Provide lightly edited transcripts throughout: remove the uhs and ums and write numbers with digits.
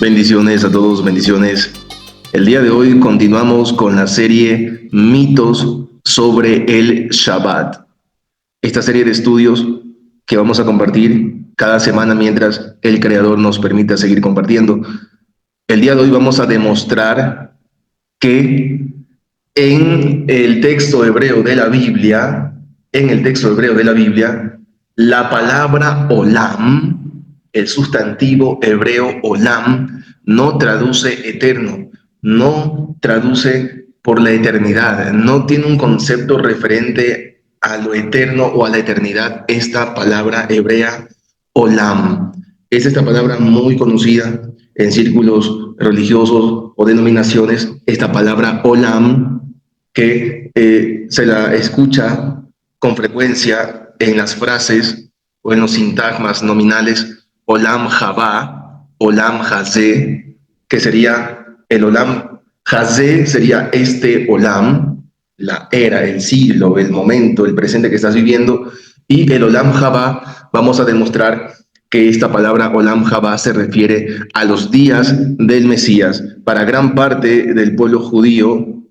Bendiciones a todos, bendiciones. El día de hoy continuamos con la serie Mitos sobre el Shabbat. Esta serie de estudios que vamos a compartir cada semana mientras el Creador nos permita seguir compartiendo. El día de hoy vamos a demostrar que en el texto hebreo de la Biblia, la palabra olam, el sustantivo hebreo olam, no traduce eterno, no traduce por la eternidad, no tiene un concepto referente a lo eterno o a la eternidad. Esta palabra hebrea olam es esta palabra muy conocida en círculos religiosos o denominaciones, esta palabra olam, que se la escucha con frecuencia en las frases o en los sintagmas nominales Olam Haba, Olam Hazé, que sería el Olam Hazé, sería este Olam, la era, el siglo, el momento, el presente que estás viviendo, y el Olam Haba, vamos a demostrar que esta palabra Olam Haba se refiere a los días del Mesías. Para gran parte del pueblo judío,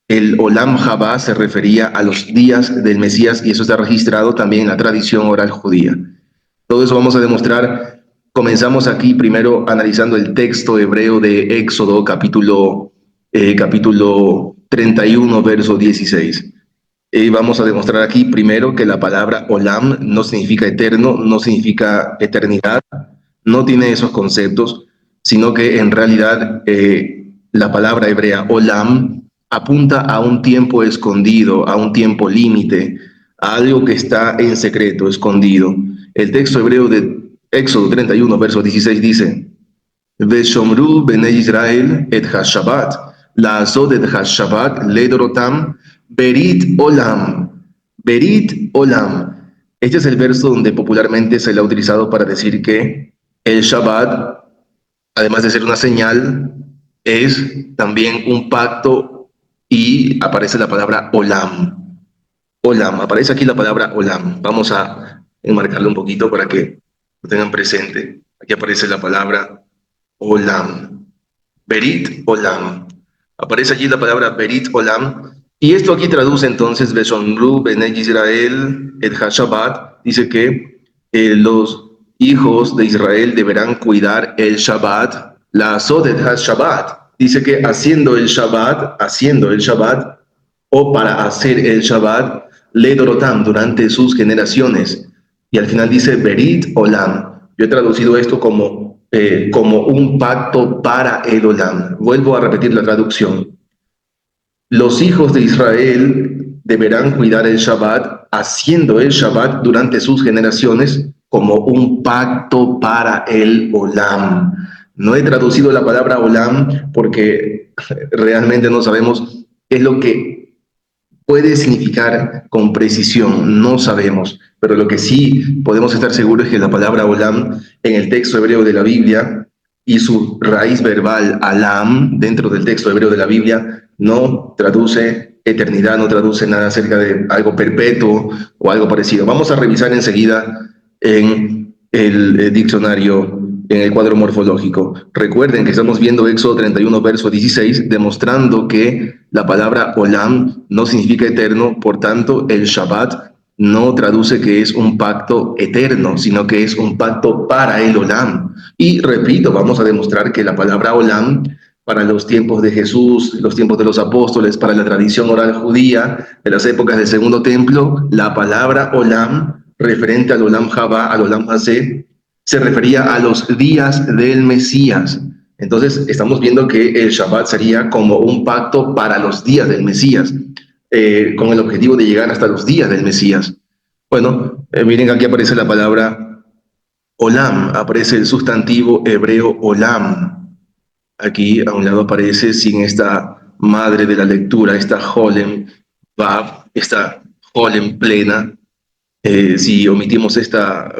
el Olam Haba se refería a los días del Mesías, y eso está registrado también en la tradición oral judía. Todo eso vamos a demostrar. Comenzamos aquí primero analizando el texto hebreo de Éxodo, capítulo 31, verso 16. Vamos a demostrar aquí primero que la palabra olam no significa eterno, no significa eternidad, no tiene esos conceptos, sino que en realidad la palabra hebrea olam apunta a un tiempo escondido, a un tiempo límite, a algo que está en secreto, escondido. El texto hebreo de Éxodo 31, verso 16 dice: Veshomru bnei Israel et hashabat, la'asot et hashabat ledorotam, berit olam. Berit olam. Este es el verso donde popularmente se le ha utilizado para decir que el Shabbat, además de ser una señal, es también un pacto, y aparece la palabra olam. Olam, aparece aquí la palabra olam. Vamos a enmarcarlo un poquito para que lo tengan presente. Aquí aparece la palabra olam, berit olam. Aparece allí la palabra berit olam, y esto aquí traduce entonces Veshomru bnei Israel et hashabat. Dice que los hijos de Israel deberán cuidar el Shabbat, la asod et hashabat. Dice que haciendo el Shabbat, o para hacer el Shabbat, ledorotam, durante sus generaciones. Y al final dice Berit Olam. Yo he traducido esto como un pacto para el Olam. Vuelvo a repetir la traducción. Los hijos de Israel deberán cuidar el Shabbat, haciendo el Shabbat durante sus generaciones como un pacto para el Olam. No he traducido la palabra Olam porque realmente no sabemos qué es lo que puede significar con precisión, no sabemos, pero lo que sí podemos estar seguros es que la palabra olam en el texto hebreo de la Biblia y su raíz verbal alam dentro del texto hebreo de la Biblia no traduce eternidad, no traduce nada acerca de algo perpetuo o algo parecido. Vamos a revisar enseguida en el diccionario, en el cuadro morfológico. Recuerden que estamos viendo Éxodo 31, verso 16, demostrando que la palabra olam no significa eterno, por tanto, el Shabbat no traduce que es un pacto eterno, sino que es un pacto para el olam. Y repito, vamos a demostrar que la palabra olam, para los tiempos de Jesús, los tiempos de los apóstoles, para la tradición oral judía de las épocas del Segundo Templo, la palabra olam, referente al olam haba, al olam hazé, se refería a los días del Mesías. Entonces, estamos viendo que el Shabbat sería como un pacto para los días del Mesías, con el objetivo de llegar hasta los días del Mesías. Bueno, miren, aquí aparece la palabra olam, aparece el sustantivo hebreo olam. Aquí a un lado aparece sin esta madre de la lectura, esta holem vav, esta holem plena. Si omitimos esta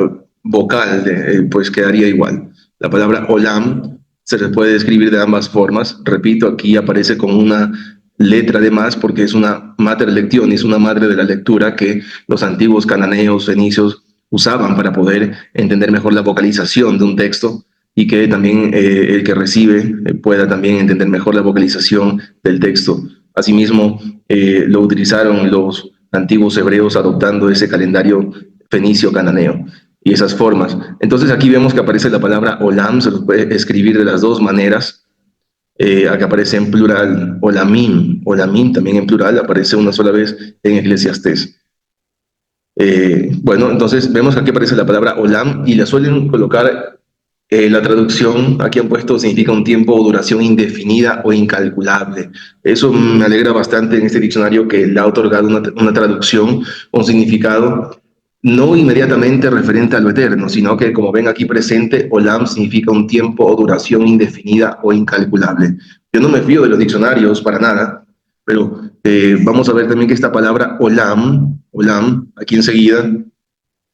vocal, pues quedaría igual. La palabra olam se le puede describir de ambas formas. Repito, aquí aparece con una letra de más porque es una mater lectionis, una madre de la lectura que los antiguos cananeos, fenicios usaban para poder entender mejor la vocalización de un texto. y que también el que recibe pueda también entender mejor la vocalización del texto. Asimismo, lo utilizaron los antiguos hebreos adoptando ese calendario fenicio cananeo y esas formas. Entonces aquí vemos que aparece la palabra olam, se lo puede escribir de las dos maneras. Acá aparece en plural, olamim. Olamim también en plural aparece una sola vez en Eclesiastés. Bueno, entonces vemos que aquí aparece la palabra olam y la suelen colocar, la traducción, aquí han puesto, significa un tiempo o duración indefinida o incalculable. Eso me alegra bastante en este diccionario que le ha otorgado una traducción, un significado no inmediatamente referente a lo eterno, sino que, como ven aquí presente, olam significa un tiempo o duración indefinida o incalculable. Yo no me fío de los diccionarios para nada, pero vamos a ver también que esta palabra olam, aquí enseguida,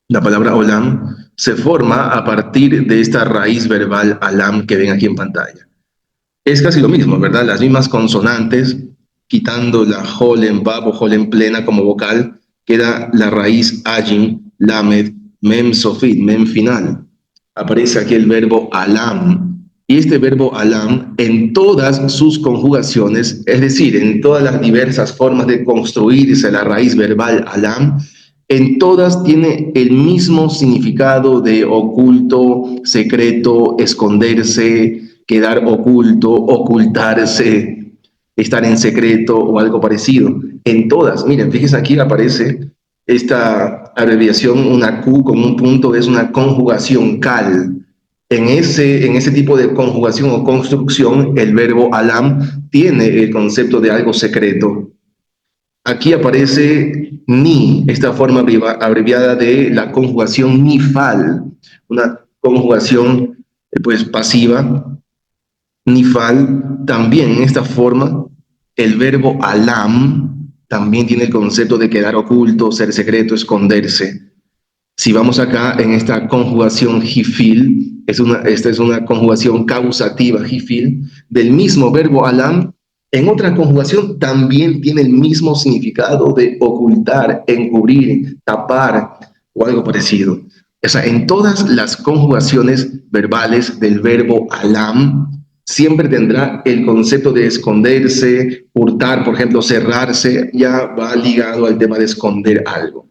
la palabra olam se forma a partir de esta raíz verbal alam que ven aquí en pantalla. Es casi lo mismo, ¿verdad? Las mismas consonantes, quitando la jol en bab o jol en plena como vocal, queda la raíz ayin, lamed, mem sofit, mem final. Aparece aquí el verbo alam. Y este verbo alam, en todas sus conjugaciones, es decir, en todas las diversas formas de construirse la raíz verbal alam, en todas tiene el mismo significado de oculto, secreto, esconderse, quedar oculto, ocultarse, estar en secreto o algo parecido. En todas, miren, fíjense aquí aparece esta abreviación, una Q con un punto, es una conjugación cal. En ese tipo de conjugación o construcción, el verbo alam tiene el concepto de algo secreto. Aquí aparece ni, esta forma abreviada de la conjugación nifal, una conjugación pues pasiva. Nifal, también en esta forma, el verbo alam también tiene el concepto de quedar oculto, ser secreto, esconderse. Si vamos acá en esta conjugación jifil, esta es una conjugación causativa jifil, del mismo verbo alam, en otra conjugación también tiene el mismo significado de ocultar, encubrir, tapar o algo parecido. O sea, en todas las conjugaciones verbales del verbo alam, siempre tendrá el concepto de esconderse, hurtar, por ejemplo, cerrarse, ya va ligado al tema de esconder algo.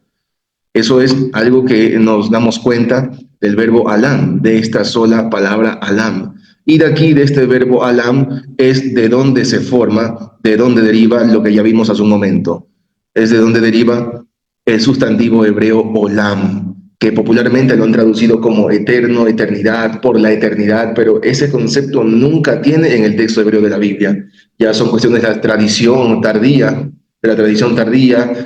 Eso es algo que nos damos cuenta del verbo alam, de esta sola palabra alam. Y de aquí, de este verbo alam, es de dónde se forma, de dónde deriva lo que ya vimos hace un momento. Es de dónde deriva el sustantivo hebreo olam, que popularmente lo han traducido como eterno, eternidad, por la eternidad, pero ese concepto nunca tiene en el texto hebreo de la Biblia. Ya son cuestiones de la tradición tardía,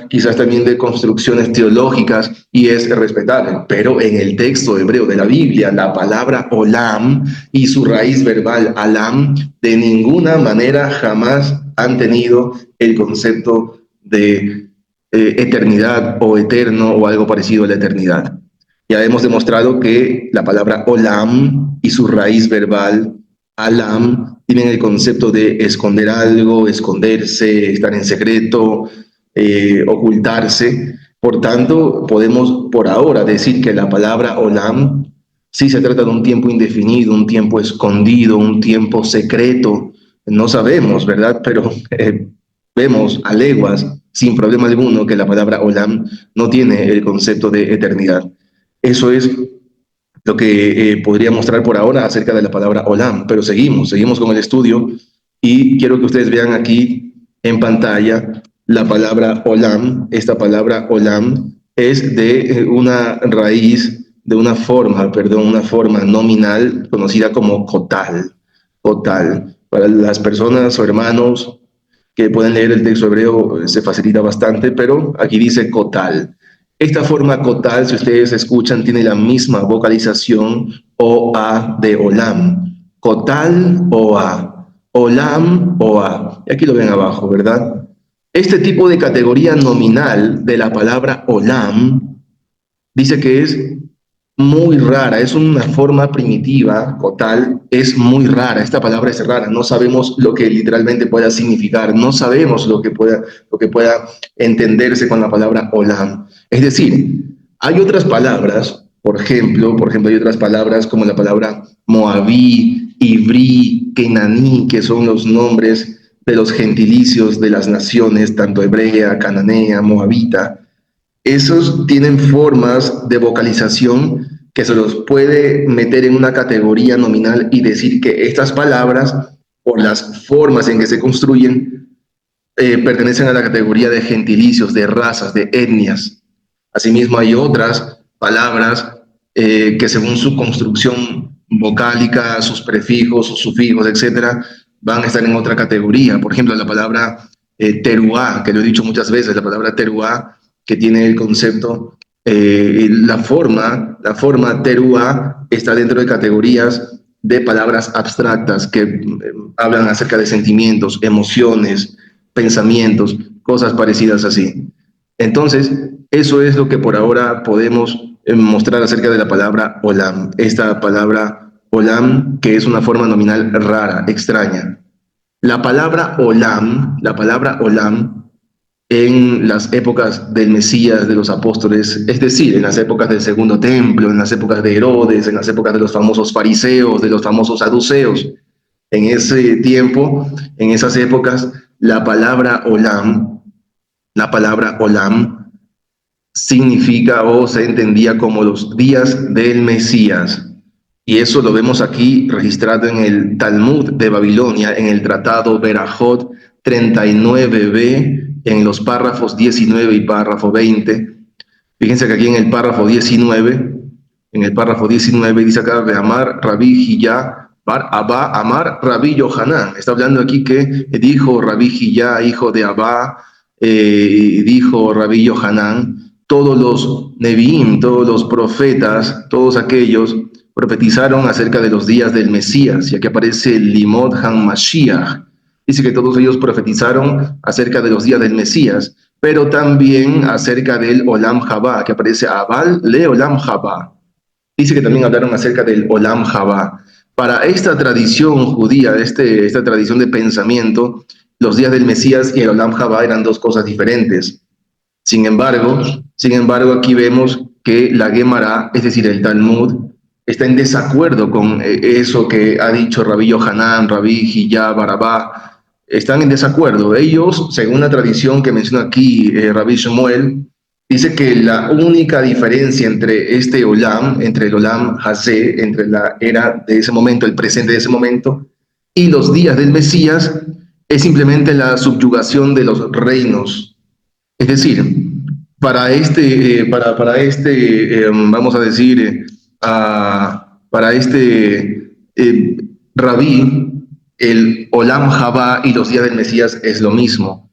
quizás también de construcciones teológicas, y es respetable. Pero en el texto hebreo de la Biblia, la palabra olam y su raíz verbal alam, de ninguna manera jamás han tenido el concepto de eternidad o eterno o algo parecido a la eternidad. Ya hemos demostrado que la palabra olam y su raíz verbal alam tienen el concepto de esconder algo, esconderse, estar en secreto, ocultarse. Por tanto, podemos por ahora decir que la palabra olam sí se trata de un tiempo indefinido, un tiempo escondido, un tiempo secreto. No sabemos, ¿verdad? Pero vemos a leguas, sin problema alguno, que la palabra olam no tiene el concepto de eternidad. Eso es lo que podría mostrar por ahora acerca de la palabra olam, pero seguimos con el estudio y quiero que ustedes vean aquí en pantalla la palabra olam. Esta palabra olam es de una raíz, de una forma nominal conocida como kotal. Kotal. Para las personas o hermanos que pueden leer el texto hebreo se facilita bastante, pero aquí dice kotal. Esta forma kotal, si ustedes escuchan, tiene la misma vocalización o-a de olam. Kotal, o-a. Olam, o-a. Y aquí lo ven abajo, ¿verdad? Este tipo de categoría nominal de la palabra olam dice que es muy rara, es una forma primitiva, kotal, es muy rara. Esta palabra es rara, no sabemos lo que literalmente pueda significar, no sabemos lo que pueda entenderse con la palabra olam. Es decir, hay otras palabras, por ejemplo, hay otras palabras como la palabra Moabí, Ibrí, Kenaní, que son los nombres de los gentilicios de las naciones, tanto hebrea, cananea, moabita. Esos tienen formas de vocalización que se los puede meter en una categoría nominal y decir que estas palabras, por las formas en que se construyen, pertenecen a la categoría de gentilicios, de razas, de etnias. Asimismo, hay otras palabras que según su construcción vocálica, sus prefijos, sus sufijos, etcétera, van a estar en otra categoría. Por ejemplo, la palabra teruá, que lo he dicho muchas veces, la palabra teruá, que tiene el concepto, la forma teruá está dentro de categorías de palabras abstractas que hablan acerca de sentimientos, emociones, pensamientos, cosas parecidas así. Entonces, eso es lo que por ahora podemos mostrar acerca de la palabra olam. Esta palabra olam, que es una forma nominal rara, extraña. La palabra olam en las épocas del Mesías, de los apóstoles, es decir, en las épocas del Segundo Templo, en las épocas de Herodes, en las épocas de los famosos fariseos, de los famosos saduceos, en ese tiempo, en esas épocas, la palabra olam significa o se entendía como los días del Mesías. Y eso lo vemos aquí registrado en el Talmud de Babilonia, en el Tratado Berajot 39b, en los párrafos 19 y párrafo 20. Fíjense que aquí en el párrafo 19 dice acá, de Amar Rabí Hiyá Bar Abba Amar Rabí Yohanan. Está hablando aquí que dijo Rabí Hiyá, hijo de Abba, dijo Rabí Yohanan, todos los Neviim, todos los profetas, todos aquellos profetizaron acerca de los días del Mesías, ya que aparece el Limod HaMashiach. Dice que todos ellos profetizaron acerca de los días del Mesías, pero también acerca del Olam Jabá, que aparece Abal le Olam Jabá. Dice que también hablaron acerca del Olam Jabá. Para esta tradición judía, esta tradición de pensamiento, los días del Mesías y el Olam Jabá eran dos cosas diferentes. Sin embargo, aquí vemos que la Gemara, es decir, el Talmud, está en desacuerdo con eso que ha dicho Rabí Yohanan, Rabí Hiyá, Barabá. Están en desacuerdo. Ellos, según la tradición que menciona aquí Rabí Shmuel, dice que la única diferencia entre este Olam, entre el Olam Hazé, entre la era de ese momento, el presente de ese momento, y los días del Mesías, es simplemente la subyugación de los reinos. Es decir, para este vamos a decir, para este rabí, el Olam Jabá y los días del Mesías es lo mismo.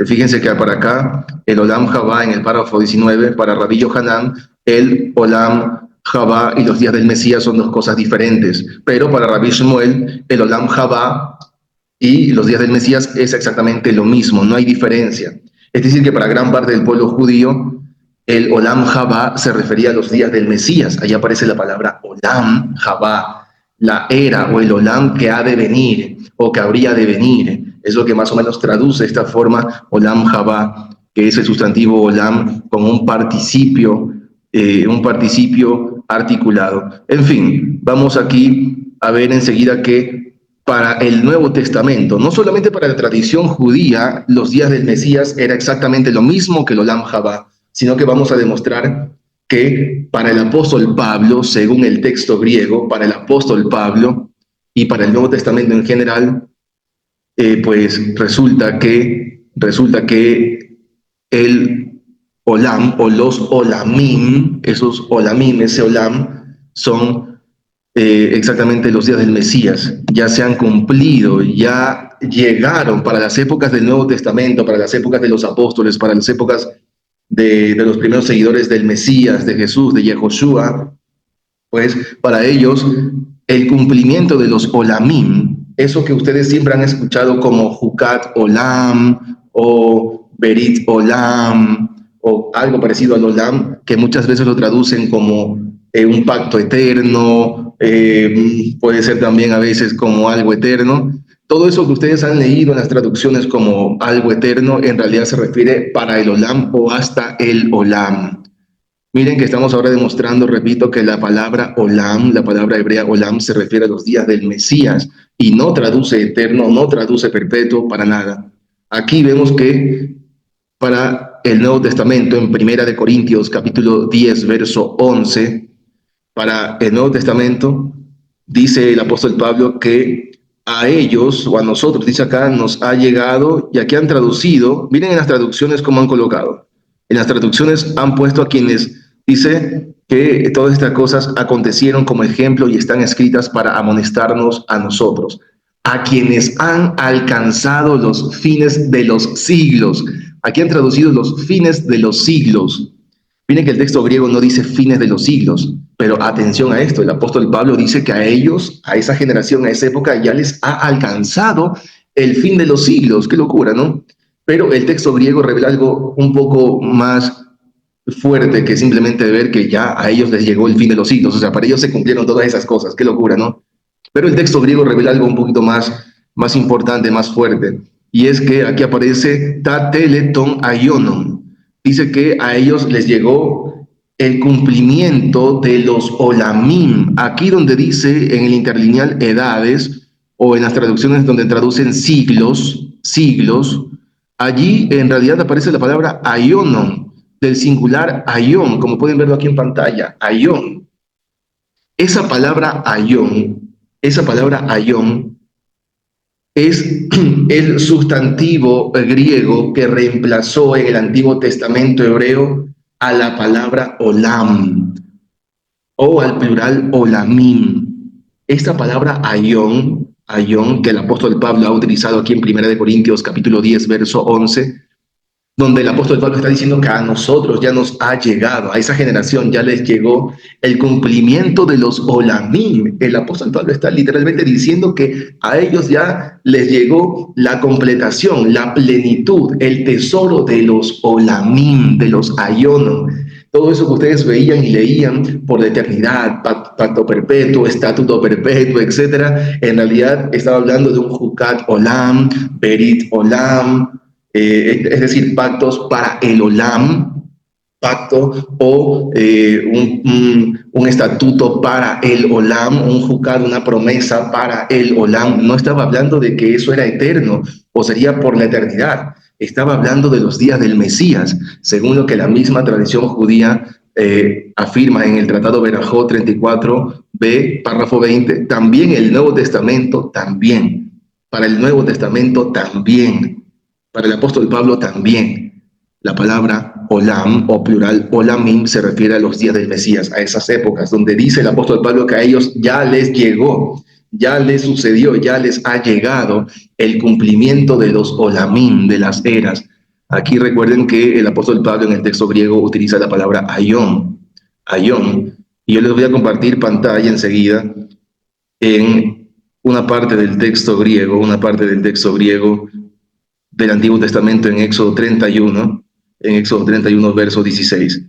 Fíjense que para acá, el Olam Jabá en el párrafo 19, para Rabí Yohanan, el Olam Jabá y los días del Mesías son dos cosas diferentes. Pero para Rabí Shmuel, el Olam Jabá y los días del Mesías es exactamente lo mismo, no hay diferencia. Es decir, que para gran parte del pueblo judío, el Olam Jabá se refería a los días del Mesías. Allí aparece la palabra Olam Jabá, la era o el Olam que ha de venir o que habría de venir. Es lo que más o menos traduce esta forma Olam Jabá, que es el sustantivo Olam con un participio articulado. En fin, vamos aquí a ver enseguida que para el Nuevo Testamento, no solamente para la tradición judía, los días del Mesías era exactamente lo mismo que el Olam Jabá, sino que vamos a demostrar que para el apóstol Pablo, según el texto griego, para el apóstol Pablo y para el Nuevo Testamento en general, pues resulta que el Olam o los Olamim, esos Olamim, ese Olam, son exactamente los días del Mesías. Ya se han cumplido, ya llegaron para las épocas del Nuevo Testamento, para las épocas de los apóstoles, para las épocas de los primeros seguidores del Mesías, de Jesús, de Yehoshua. Pues para ellos el cumplimiento de los Olamim, eso que ustedes siempre han escuchado como Jucat Olam o Berit Olam o algo parecido al Olam, que muchas veces lo traducen como un pacto eterno, puede ser también a veces como algo eterno. Todo eso que ustedes han leído en las traducciones como algo eterno, en realidad se refiere para el Olam o hasta el Olam. Miren que estamos ahora demostrando, repito, que la palabra olam, la palabra hebrea olam, se refiere a los días del Mesías y no traduce eterno, no traduce perpetuo para nada. Aquí vemos que para el Nuevo Testamento, en Primera de Corintios, capítulo 10, verso 11, para el Nuevo Testamento, dice el apóstol Pablo que a ellos, o a nosotros, dice acá, nos ha llegado, y aquí han traducido, miren en las traducciones cómo han colocado. En las traducciones han puesto a quienes dice que todas estas cosas acontecieron como ejemplo y están escritas para amonestarnos a nosotros, a quienes han alcanzado los fines de los siglos. Aquí han traducido los fines de los siglos. Miren que el texto griego no dice fines de los siglos, pero atención a esto, el apóstol Pablo dice que a ellos, a esa generación, a esa época, ya les ha alcanzado el fin de los siglos. Qué locura, ¿no? Pero el texto griego revela algo un poco más fuerte que simplemente ver que ya a ellos les llegó el fin de los siglos. O sea, para ellos se cumplieron todas esas cosas. Qué locura, ¿no? Pero el texto griego revela algo un poquito más importante, más fuerte. Y es que aquí aparece ta teleton aionon. Dice que a ellos les llegó el cumplimiento de los olamim. Aquí donde dice en el interlineal edades, o en las traducciones donde traducen siglos, siglos, allí en realidad aparece la palabra aionon, del singular aion, como pueden verlo aquí en pantalla, aion. Esa palabra aion es el sustantivo griego que reemplazó en el Antiguo Testamento hebreo a la palabra olam o al plural olamim. Esta palabra aion, que el apóstol Pablo ha utilizado aquí en 1 Corintios capítulo 10, verso 11, donde el apóstol Pablo está diciendo que a nosotros ya nos ha llegado, a esa generación ya les llegó el cumplimiento de los olamim. El apóstol Pablo está literalmente diciendo que a ellos ya les llegó la completación, la plenitud, el tesoro de los olamim, de los aionon. Todo eso que ustedes veían y leían por la eternidad, pacto perpetuo, estatuto perpetuo, etc., en realidad estaba hablando de un jucat olam, berit olam, es decir, pactos para el olam, pacto o un estatuto para el olam, un jucat, una promesa para el olam. No estaba hablando de que eso era eterno o sería por la eternidad. Estaba hablando de los días del Mesías, según lo que la misma tradición judía afirma en el Tratado Berajot 34b, párrafo 20. También el Nuevo Testamento, también. Para el Nuevo Testamento, también. Para el apóstol Pablo, también. La palabra olam o plural olamim se refiere a los días del Mesías, a esas épocas donde dice el apóstol Pablo que a ellos ya les llegó, ya les sucedió, ya les ha llegado el cumplimiento de los olamim, de las eras. Aquí recuerden que el apóstol Pablo en el texto griego utiliza la palabra aion, aion, y yo les voy a compartir pantalla enseguida en una parte del texto griego, del Antiguo Testamento en Éxodo 31, verso 16.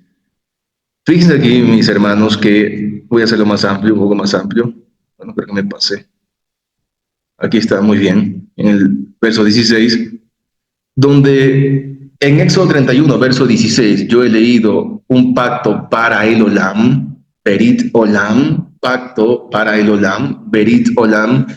Fíjense aquí, mis hermanos, que voy a hacerlo más amplio, un poco más amplio. Bueno, creo que me pasé. Aquí está, muy bien, en el verso 16, donde en Éxodo 31, verso 16, yo he leído un pacto para el olam, berit olam, pacto para el olam, berit olam.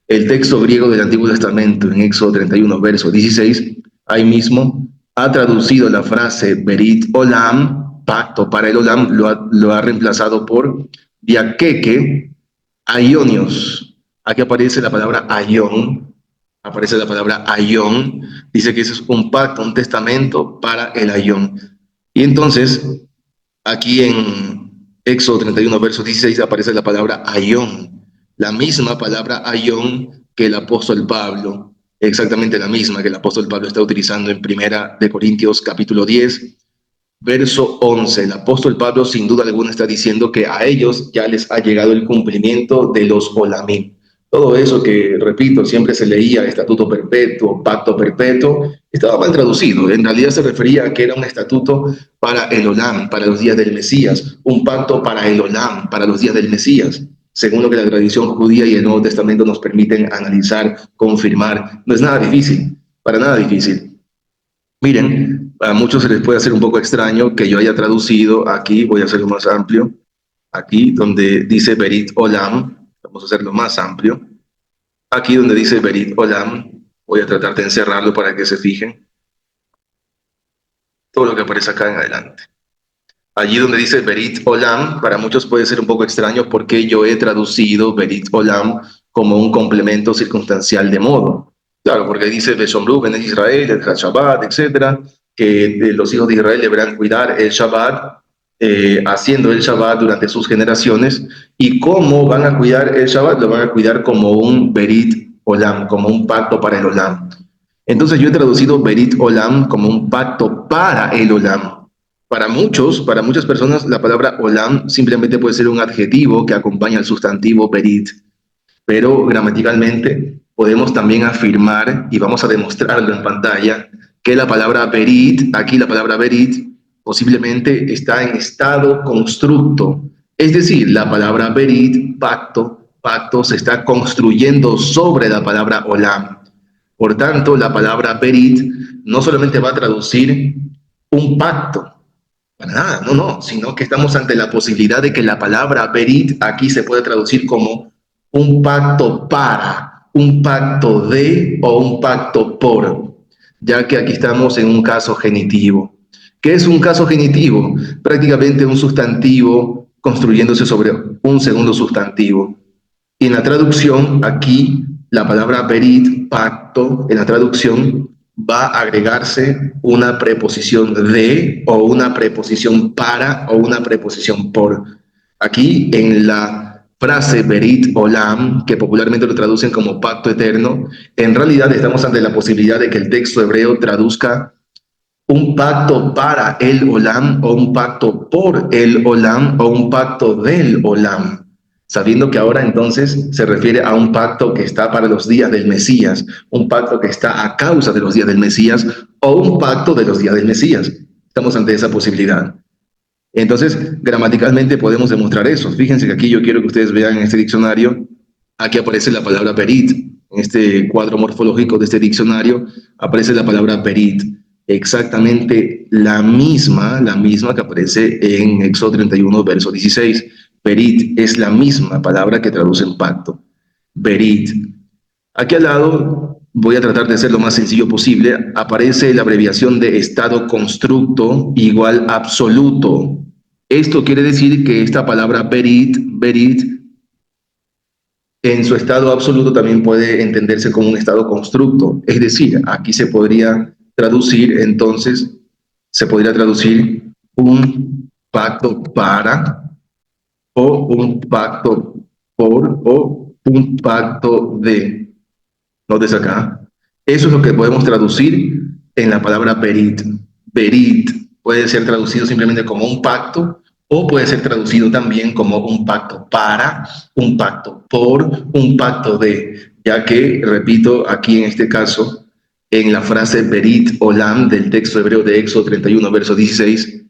El texto griego del Antiguo Testamento, en Éxodo 31, verso 16, ahí mismo ha traducido la frase berit olam, pacto para el olam, lo ha reemplazado por diakeke, aionios. Aquí aparece la palabra aion, dice que ese es un pacto, un testamento para el aion. Y entonces, aquí en Éxodo 31, verso 16, aparece la palabra aion, la misma palabra aion que el apóstol Pablo, exactamente la misma que el apóstol Pablo está utilizando en 1 Corintios capítulo 10, verso 11. El apóstol Pablo sin duda alguna está diciendo que a ellos ya les ha llegado el cumplimiento de los olamim. Todo eso que, repito, siempre se leía estatuto perpetuo, pacto perpetuo, estaba mal traducido. En realidad se refería a que era un estatuto para el olam, para los días del Mesías, un pacto para el olam, para los días del Mesías, según lo que la tradición judía y el Nuevo Testamento nos permiten analizar, confirmar. No es nada difícil, para nada difícil. Miren, a muchos se les puede hacer un poco extraño que yo haya traducido aquí, voy a hacerlo más amplio, aquí donde dice Berit Olam, vamos a hacerlo más amplio, aquí donde dice Berit Olam, voy a tratar de encerrarlo para que se fijen todo lo que aparece acá en adelante. Allí donde dice Berit Olam, para muchos puede ser un poco extraño porque yo he traducido Berit Olam como un complemento circunstancial de modo. Claro, porque dice Beshomru, Ben Israel, el Shabbat, etcétera, que los hijos de Israel deberán cuidar el Shabbat, haciendo el Shabbat durante sus generaciones. ¿Y cómo van a cuidar el Shabbat? Lo van a cuidar como un Berit Olam, como un pacto para el Olam. Entonces yo he traducido Berit Olam como un pacto para el Olam. Para muchos, para muchas personas, la palabra Olam simplemente puede ser un adjetivo que acompaña al sustantivo Berit, pero gramaticalmente podemos también afirmar, y vamos a demostrarlo en pantalla, que la palabra Berit, aquí la palabra Berit, posiblemente está en estado constructo. Es decir, la palabra Berit, pacto, pacto, se está construyendo sobre la palabra Olam. Por tanto, la palabra Berit no solamente va a traducir un pacto, para nada, no, no, sino que estamos ante la posibilidad de que la palabra Berit aquí se puede traducir como un pacto para, un pacto de o un pacto por, ya que aquí estamos en un caso genitivo. ¿Qué es un caso genitivo? Prácticamente un sustantivo construyéndose sobre un segundo sustantivo. Y en la traducción, aquí, la palabra Berit, pacto, en la traducción va a agregarse una preposición de o una preposición para o una preposición por. Aquí en la frase Berit Olam, que popularmente lo traducen como pacto eterno, en realidad estamos ante la posibilidad de que el texto hebreo traduzca un pacto para el Olam o un pacto por el Olam o un pacto del Olam, sabiendo que ahora entonces se refiere a un pacto que está para los días del Mesías, un pacto que está a causa de los días del Mesías o un pacto de los días del Mesías. Estamos ante esa posibilidad. Entonces, gramaticalmente podemos demostrar eso. Fíjense que aquí yo quiero que ustedes vean en este diccionario, aquí aparece la palabra perit. En este cuadro morfológico de este diccionario aparece la palabra perit. Exactamente la misma que aparece en Éxodo 31, verso 16. Perit es la misma palabra que traduce en pacto. Berit. Aquí al lado, voy a tratar de ser lo más sencillo posible, aparece la abreviación de estado constructo igual absoluto. Esto quiere decir que esta palabra berit, berit, en su estado absoluto también puede entenderse como un estado constructo. Es decir, aquí se podría traducir, entonces, se podría traducir un pacto para, o un pacto por, o un pacto de. Notes acá. Eso es lo que podemos traducir en la palabra berit. Berit puede ser traducido simplemente como un pacto o puede ser traducido también como un pacto para, un pacto por, un pacto de, ya que, repito, aquí en este caso, en la frase Berit Olam del texto hebreo de Éxodo 31, verso 16,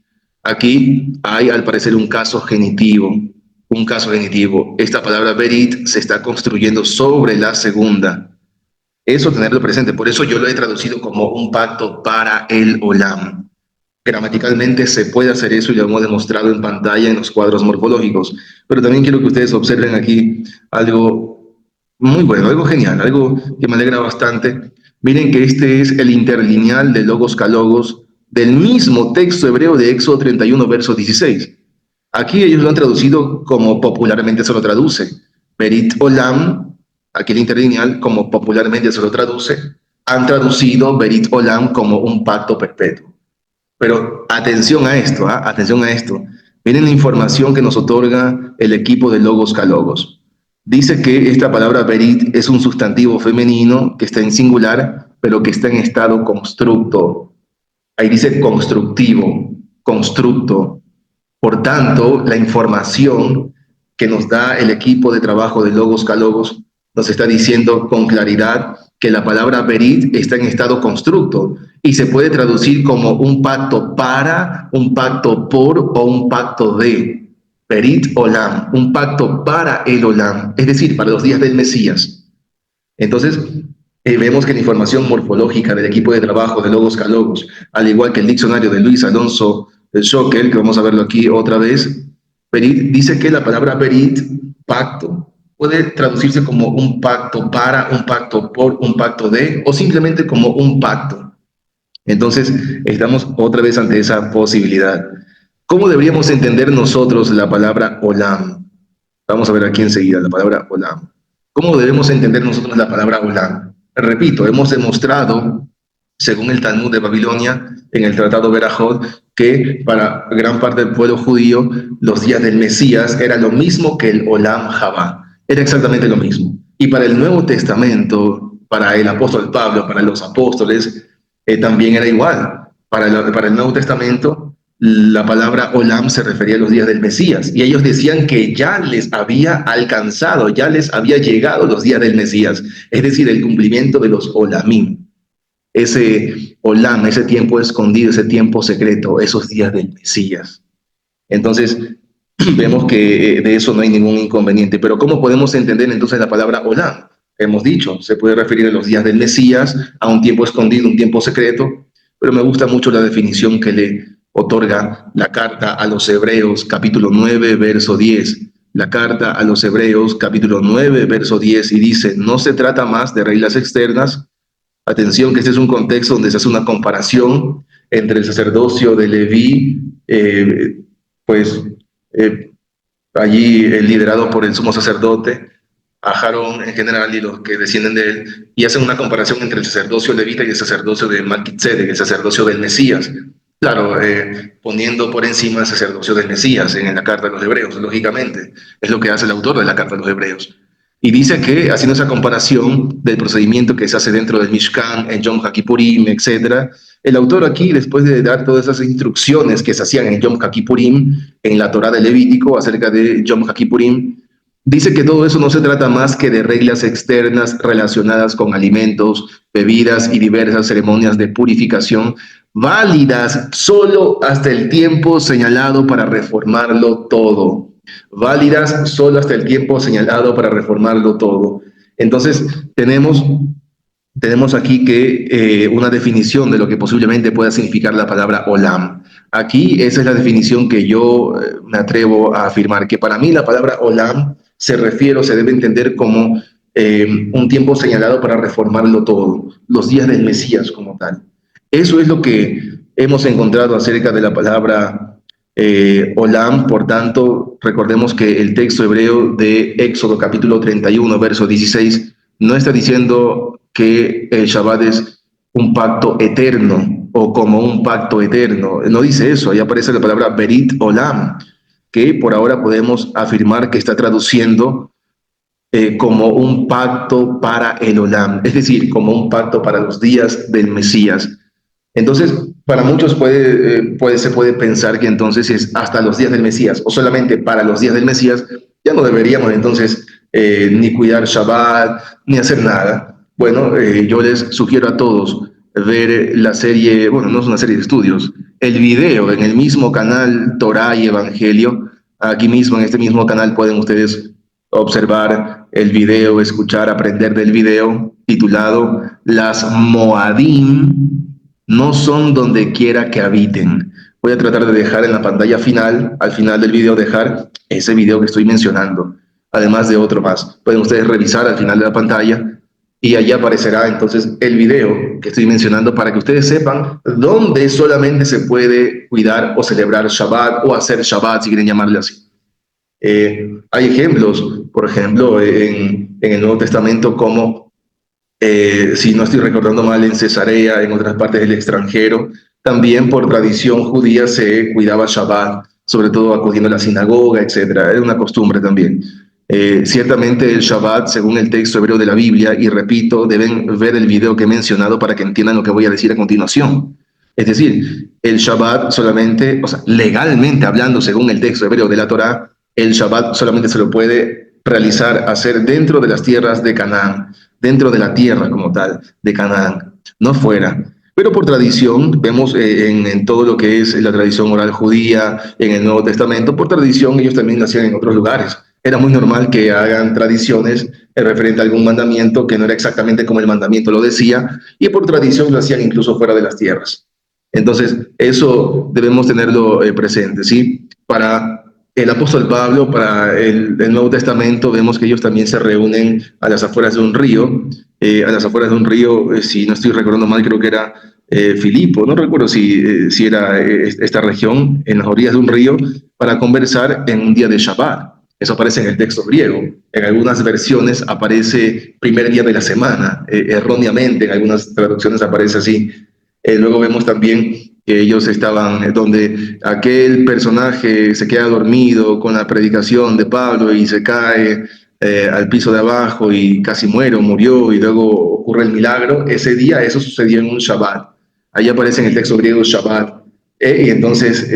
aquí hay al parecer un caso genitivo. Un caso genitivo. Esta palabra Berit se está construyendo sobre la segunda. Eso tenerlo presente. Por eso yo lo he traducido como un pacto para el Olam. Gramaticalmente se puede hacer eso y lo hemos demostrado en pantalla en los cuadros morfológicos. Pero también quiero que ustedes observen aquí algo muy bueno, algo genial, algo que me alegra bastante. Miren que este es el interlineal de logos calogos del mismo texto hebreo de Éxodo 31, verso 16. Aquí ellos lo han traducido como popularmente se lo traduce. Berit Olam, aquí el interlineal, como popularmente se lo traduce, han traducido Berit Olam como un pacto perpetuo. Pero atención a esto, ¿eh? Atención a esto. Miren la información que nos otorga el equipo de Logos Calogos. Dice que esta palabra Berit es un sustantivo femenino que está en singular, pero que está en estado constructo. Ahí dice constructivo, constructo. Por tanto, la información que nos da el equipo de trabajo de Logos Calogos nos está diciendo con claridad que la palabra berit está en estado constructo y se puede traducir como un pacto para, un pacto por o un pacto de. Berit Olam, un pacto para el Olam, es decir, para los días del Mesías. Entonces, Vemos que la información morfológica del equipo de trabajo de Logos Calogos, al igual que el diccionario de Luis Alonso Schocker, que vamos a verlo aquí otra vez, Berit dice que la palabra Berit, pacto, puede traducirse como un pacto para, un pacto por, un pacto de, o simplemente como un pacto. Entonces, estamos otra vez ante esa posibilidad. ¿Cómo deberíamos entender nosotros la palabra Olam? Vamos a ver aquí enseguida la palabra Olam. ¿Cómo debemos entender nosotros la palabra Olam? Repito, hemos demostrado, según el Talmud de Babilonia, en el Tratado Berajot, que para gran parte del pueblo judío, los días del Mesías era lo mismo que el Olam Jabá. Era exactamente lo mismo. Y para el Nuevo Testamento, para el apóstol Pablo, para los apóstoles, también era igual. Para el Nuevo Testamento, la palabra Olam se refería a los días del Mesías. Y ellos decían que ya les había alcanzado, ya les había llegado los días del Mesías. Es decir, el cumplimiento de los Olamim. Ese Olam, ese tiempo escondido, ese tiempo secreto, esos días del Mesías. Entonces, vemos que de eso no hay ningún inconveniente. Pero ¿cómo podemos entender entonces la palabra Olam? Hemos dicho, se puede referir a los días del Mesías, a un tiempo escondido, un tiempo secreto, pero me gusta mucho la definición que le otorga la carta a los Hebreos, capítulo 9, verso 10. La carta a los Hebreos, capítulo 9, verso 10, y dice, no se trata más de reglas externas. Atención, que este es un contexto donde se hace una comparación entre el sacerdocio de Leví, allí liderado por el sumo sacerdote, a Aarón en general y los que descienden de él, y hacen una comparación entre el sacerdocio levita y el sacerdocio de Melquisedec, el sacerdocio del Mesías. Claro, poniendo por encima el sacerdocio del Mesías en la carta de los Hebreos, lógicamente. Es lo que hace el autor de la carta de los Hebreos. Y dice que, haciendo esa comparación del procedimiento que se hace dentro del Mishkan, en Yom HaKippurim, etc., el autor aquí, después de dar todas esas instrucciones que se hacían en Yom HaKippurim, en la Torá de Levítico, acerca de Yom HaKippurim, dice que todo eso no se trata más que de reglas externas relacionadas con alimentos, bebidas y diversas ceremonias de purificación, válidas solo hasta el tiempo señalado para reformarlo todo. Válidas solo hasta el tiempo señalado para reformarlo todo. Entonces, tenemos aquí que una definición de lo que posiblemente pueda significar la palabra Olam. Aquí esa es la definición que yo me atrevo a afirmar, que para mí la palabra Olam se refiere o se debe entender como un tiempo señalado para reformarlo todo, los días del Mesías como tal. Eso es lo que hemos encontrado acerca de la palabra Olam. Por tanto, recordemos que el texto hebreo de Éxodo capítulo 31, verso 16, no está diciendo que el Shabbat es un pacto eterno o como un pacto eterno. No dice eso. Ahí aparece la palabra Berit Olam, que por ahora podemos afirmar que está traduciendo como un pacto para el Olam, es decir, como un pacto para los días del Mesías. Entonces, para muchos se puede pensar que entonces es hasta los días del Mesías o solamente para los días del Mesías. Ya no deberíamos entonces ni cuidar Shabbat ni hacer nada. Bueno, yo les sugiero a todos ver la serie, bueno, no es una serie de estudios, el video en el mismo canal Torah y Evangelio. Aquí mismo, en este mismo canal, pueden ustedes observar el video, escuchar, aprender del video titulado Las Moadim no son donde quiera que habiten. Voy a tratar de dejar en la pantalla final, al final del video, dejar ese video que estoy mencionando, además de otro más. Pueden ustedes revisar al final de la pantalla y allí aparecerá entonces el video que estoy mencionando para que ustedes sepan dónde solamente se puede cuidar o celebrar Shabbat o hacer Shabbat, si quieren llamarle así. Hay ejemplos, por ejemplo, en el Nuevo Testamento como si no estoy recordando mal, en Cesarea, en otras partes del extranjero, también por tradición judía se cuidaba Shabbat, sobre todo acudiendo a la sinagoga, etc. Era una costumbre también. Ciertamente el Shabbat, según el texto hebreo de la Biblia, y repito, deben ver el video que he mencionado para que entiendan lo que voy a decir a continuación. Es decir, el Shabbat solamente, o sea, legalmente hablando, según el texto hebreo de la Torá, el Shabbat solamente se lo puede realizar, hacer dentro de las tierras de Canaán, dentro de la tierra como tal, de Canaán, no fuera. Pero por tradición, vemos en todo lo que es la tradición oral judía, en el Nuevo Testamento, por tradición ellos también lo hacían en otros lugares. Era muy normal que hagan tradiciones en referente a algún mandamiento que no era exactamente como el mandamiento lo decía, y por tradición lo hacían incluso fuera de las tierras. Entonces, eso debemos tenerlo presente, ¿sí? Para el apóstol Pablo, para el Nuevo Testamento, vemos que ellos también se reúnen a las afueras de un río, si no estoy recordando mal, creo que era Filipo, no recuerdo si era esta región, en las orillas de un río, para conversar en un día de Shabbat. Eso aparece en el texto griego. En algunas versiones aparece primer día de la semana, erróneamente, en algunas traducciones aparece así. Luego vemos también que ellos estaban donde aquel personaje se queda dormido con la predicación de Pablo y se cae al piso de abajo y casi murió, y luego ocurre el milagro. Ese día eso sucedió en un Shabbat. Ahí aparece en el texto griego Shabbat. Y entonces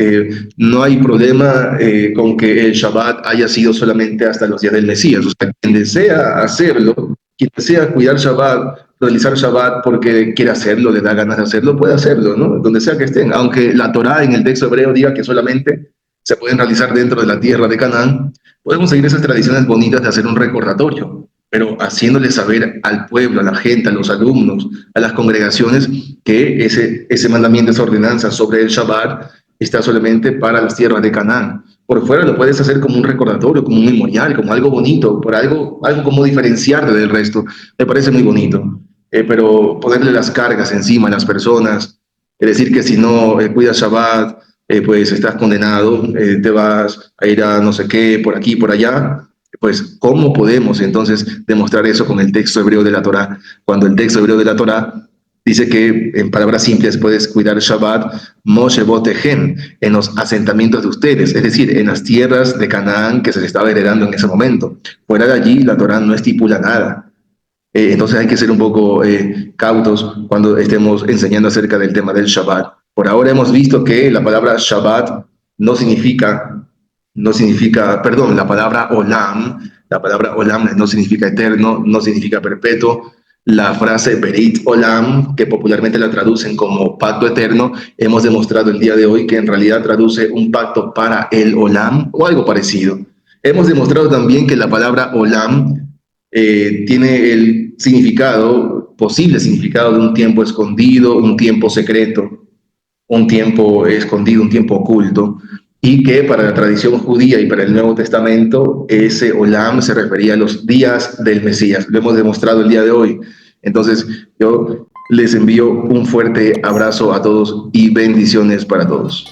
no hay problema con que el Shabbat haya sido solamente hasta los días del Mesías. O sea, quien desea hacerlo, quien desea cuidar Shabbat, realizar Shabbat porque quiere hacerlo, le da ganas de hacerlo, puede hacerlo, ¿no? Donde sea que estén. Aunque la Torá en el texto hebreo diga que solamente se pueden realizar dentro de la tierra de Canaán, podemos seguir esas tradiciones bonitas de hacer un recordatorio, pero haciéndole saber al pueblo, a la gente, a los alumnos, a las congregaciones, que ese mandamiento, esa ordenanza sobre el Shabbat está solamente para las tierras de Canaán. Por fuera lo puedes hacer como un recordatorio, como un memorial, como algo bonito, por algo como diferenciarte del resto. Me parece muy bonito. Pero ponerle las cargas encima a las personas, es decir, que si no cuidas Shabbat, pues estás condenado, te vas a ir a no sé qué, por aquí, por allá. Pues, ¿cómo podemos entonces demostrar eso con el texto hebreo de la Torá? Cuando el texto hebreo de la Torá dice que, en palabras simples, puedes cuidar Shabbat, Moshe Botehen, en los asentamientos de ustedes, es decir, en las tierras de Canaán que se les estaba heredando en ese momento. Fuera de allí, la Torá no estipula nada. Entonces hay que ser un poco cautos cuando estemos enseñando acerca del tema del Shabbat. Por ahora hemos visto que la palabra Shabbat perdón, la palabra Olam no significa eterno, no significa perpetuo. La frase Berit Olam, que popularmente la traducen como pacto eterno, hemos demostrado el día de hoy que en realidad traduce un pacto para el Olam o algo parecido. Hemos demostrado también que la palabra Olam tiene el posible significado de un tiempo escondido, un tiempo secreto, un tiempo escondido, un tiempo oculto, y que para la tradición judía y para el Nuevo Testamento ese Olam se refería a los días del Mesías. Lo hemos demostrado el día de hoy. Entonces yo les envío un fuerte abrazo a todos y bendiciones para todos.